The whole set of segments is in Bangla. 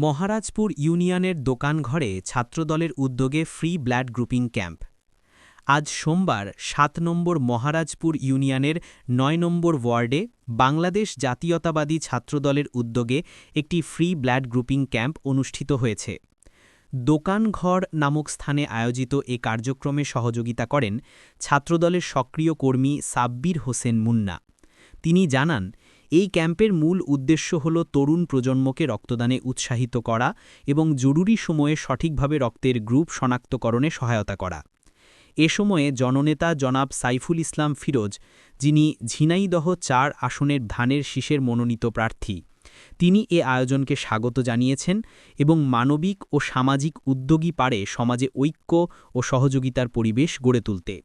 মহারাজপুর ইউনিয়নের দোকানঘরে ছাত্রদলের উদ্যোগে ফ্রি ব্লাড গ্রুপিং ক্যাম্প। আজ সোমবার ৭ নম্বর মহারাজপুর ইউনিয়নের ৯ নম্বর ওয়ার্ডে বাংলাদেশ জাতীয়তাবাদী ছাত্রদলের উদ্যোগে একটি ফ্রি ব্লাড গ্রুপিং ক্যাম্প অনুষ্ঠিত হয়েছে। দোকানঘর নামক স্থানে আয়োজিত এ কার্যক্রমে সহযোগিতা করেন ছাত্রদলের সক্রিয় কর্মী সাব্বির হোসেন মুন্না। তিনি জানান, এই ক্যাম্পের মূল উদ্দেশ্য হল তরুণ প্রজন্মকে রক্তদানে উৎসাহিত করা এবং জরুরি সময়ে সঠিকভাবে রক্তের গ্রুপ শনাক্তকরণে সহায়তা করা। এ সময়ে জননেতা জনাব সাইফুল ইসলাম ফিরোজ, যিনি ঝিনাইদহ ৪ আসনের ধানের শীষের মনোনীত প্রার্থী, তিনি এ আয়োজনকে স্বাগত জানিয়েছেন এবং মানবিক ও সামাজিক উদ্যোগী পারে সমাজে ঐক্য ও সহযোগিতার পরিবেশ গড়ে তুলতে।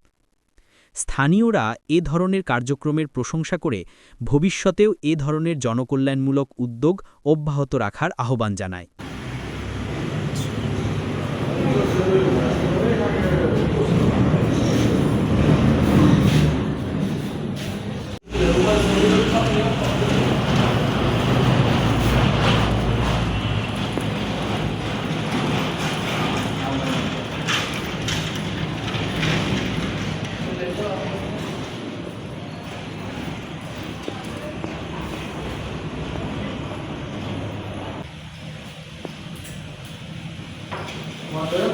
স্থানীয়রা এ ধরনের কার্যক্রমের প্রশংসা করে ভবিষ্যতেও এ ধরনের জনকল্যাণমূলক উদ্যোগ অব্যাহত রাখার আহ্বান জানায়। Mother,